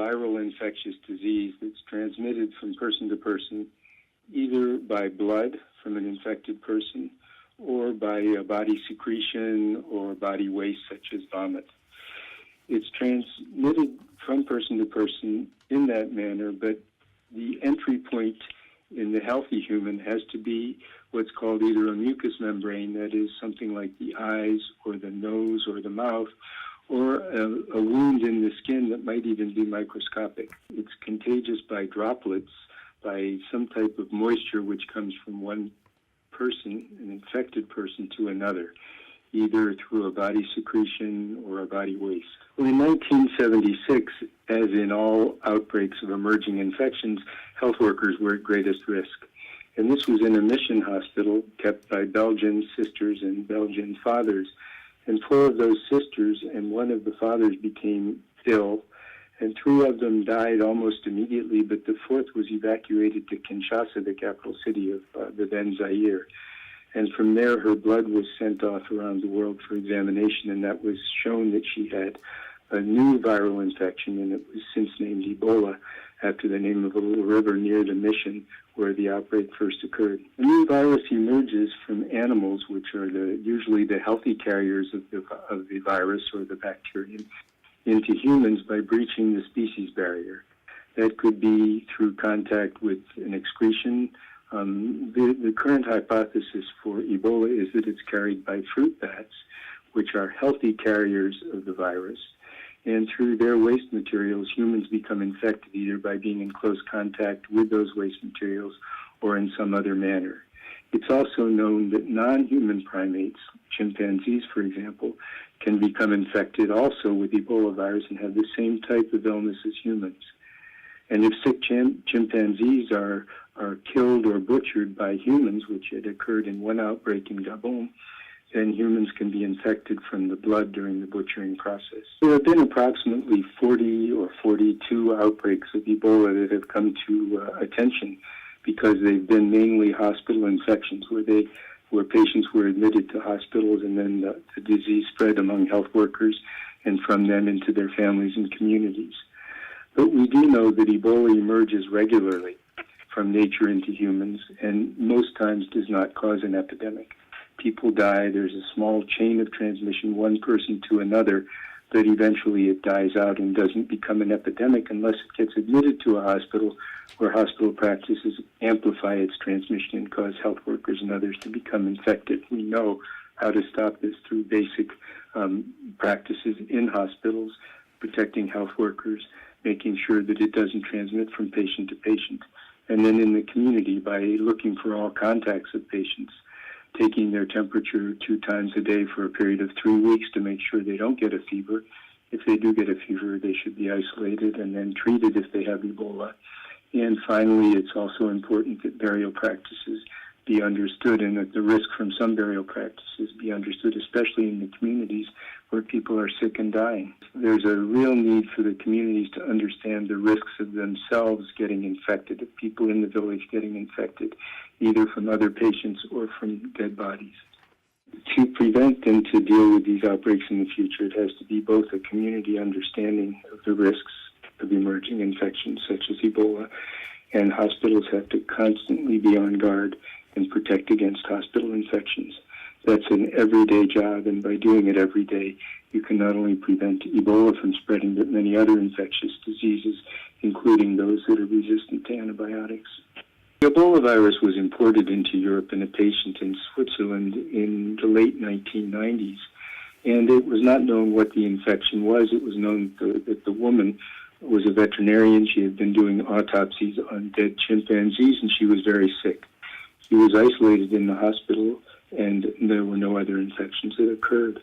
viral infectious disease that's transmitted from person to person, either by blood from an infected person or by a body secretion or body waste such as vomit. It's transmitted from person to person in that manner, but the entry point in the healthy human has to be what's called either a mucous membrane, that is something like the eyes or the nose or the mouth, or a wound in the skin that might even be microscopic. It's contagious by droplets, by some type of moisture which comes from one person, an infected person, to another, either through a body secretion or a body waste. Well, in 1976, as in all outbreaks of emerging infections, health workers were at greatest risk. And this was in a mission hospital kept by Belgian sisters and Belgian fathers. And 4 of those sisters and 1 of the fathers became ill, and 3 of them died almost immediately, but the 4th was evacuated to Kinshasa, the capital city of the then Zaire. And from there, her blood was sent off around the world for examination, and that was shown that she had a new viral infection, and it was since named Ebola, after the name of a little river near the mission where the outbreak first occurred. The new virus emerges from animals, which are usually the healthy carriers of the virus or the bacterium, into humans by breaching the species barrier. That could be through contact with an excretion. The current hypothesis for Ebola is that it's carried by fruit bats, which are healthy carriers of the virus. And through their waste materials, humans become infected either by being in close contact with those waste materials or in some other manner. It's also known that non-human primates, chimpanzees for example, can become infected also with Ebola virus and have the same type of illness as humans. And if sick chimpanzees are killed or butchered by humans, which had occurred in one outbreak in Gabon, then humans can be infected from the blood during the butchering process. There have been approximately 40 or 42 outbreaks of Ebola that have come to attention because they've been mainly hospital infections where patients were admitted to hospitals and then the disease spread among health workers and from them into their families and communities. But we do know that Ebola emerges regularly from nature into humans and most times does not cause an epidemic. People die, there's a small chain of transmission, one person to another, but eventually it dies out and doesn't become an epidemic unless it gets admitted to a hospital where hospital practices amplify its transmission and cause health workers and others to become infected. We know how to stop this through basic practices in hospitals, protecting health workers, making sure that it doesn't transmit from patient to patient. And then in the community by looking for all contacts of patients, taking their temperature 2 times a day for a period of 3 weeks to make sure they don't get a fever. If they do get a fever, they should be isolated and then treated if they have Ebola. And finally, it's also important that burial practices be understood and that the risk from some burial practices be understood, especially in the communities where people are sick and dying. There's a real need for the communities to understand the risks of themselves getting infected, of people in the village getting infected, either from other patients or from dead bodies. To prevent and to deal with these outbreaks in the future, it has to be both a community understanding of the risks of emerging infections such as Ebola, and hospitals have to constantly be on guard and protect against hospital infections. That's an everyday job, and by doing it every day, you can not only prevent Ebola from spreading, but many other infectious diseases, including those that are resistant to antibiotics. The Ebola virus was imported into Europe in a patient in Switzerland in the late 1990s, and it was not known what the infection was. It was known that the woman was a veterinarian. She had been doing autopsies on dead chimpanzees, and she was very sick. She was isolated in the hospital, and there were no other infections that occurred.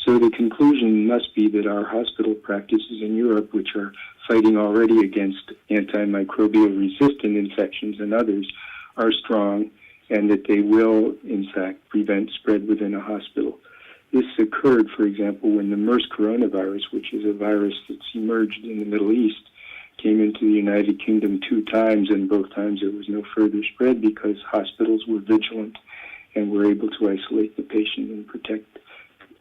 So the conclusion must be that our hospital practices in Europe, which are fighting already against antimicrobial resistant infections and others, are strong, and that they will, in fact, prevent spread within a hospital. This occurred, for example, when the MERS coronavirus, which is a virus that's emerged in the Middle East, came into the United Kingdom 2 times, and both times there was no further spread because hospitals were vigilant and were able to isolate the patient and protect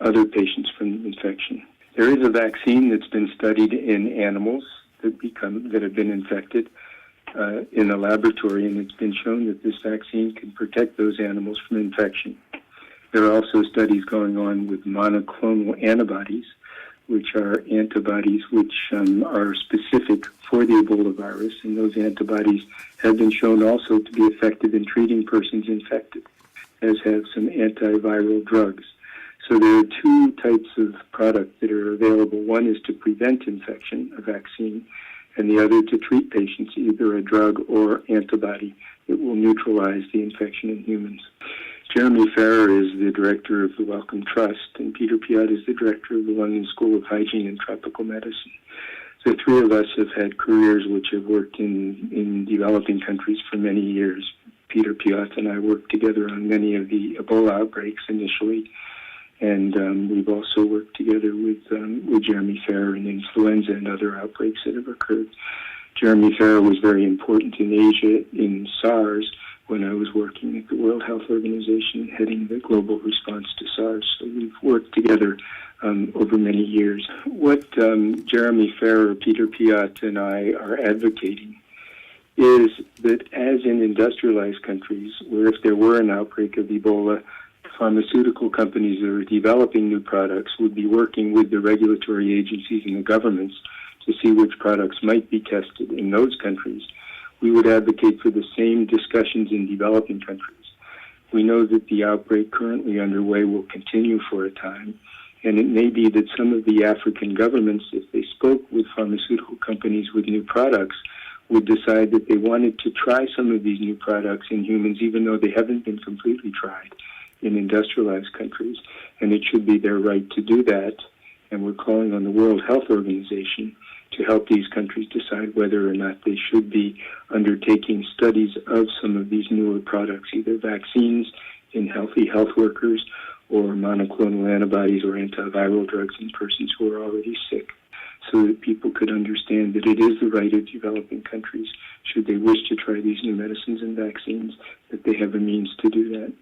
other patients from infection. There is a vaccine that's been studied in animals that have been infected in a laboratory, and it's been shown that this vaccine can protect those animals from infection. There are also studies going on with monoclonal antibodies, which are antibodies which are specific for the Ebola virus, and those antibodies have been shown also to be effective in treating persons infected, as have some antiviral drugs. So there are two types of product that are available. One is to prevent infection, a vaccine, and the other to treat patients, either a drug or antibody that will neutralize the infection in humans. Jeremy Farrar is the director of the Wellcome Trust, and Peter Piot is the director of the London School of Hygiene and Tropical Medicine. The three of us have had careers which have worked in developing countries for many years. Peter Piot and I worked together on many of the Ebola outbreaks initially, and we've also worked together with Jeremy Farrar in influenza and other outbreaks that have occurred. Jeremy Farrar was very important in Asia in SARS, when I was working at the World Health Organization, heading the global response to SARS. So we've worked together over many years. What Jeremy Farrar, Peter Piot, and I are advocating is that as in industrialized countries, where if there were an outbreak of Ebola, pharmaceutical companies that are developing new products would be working with the regulatory agencies and the governments to see which products might be tested in those countries. We would advocate for the same discussions in developing countries. We know that the outbreak currently underway will continue for a time, and it may be that some of the African governments, if they spoke with pharmaceutical companies with new products, would decide that they wanted to try some of these new products in humans, even though they haven't been completely tried in industrialized countries. And it should be their right to do that. And we're calling on the World Health Organization to help these countries decide whether or not they should be undertaking studies of some of these newer products, either vaccines in healthy health workers or monoclonal antibodies or antiviral drugs in persons who are already sick, so that people could understand that it is the right of developing countries, should they wish to try these new medicines and vaccines, that they have a means to do that.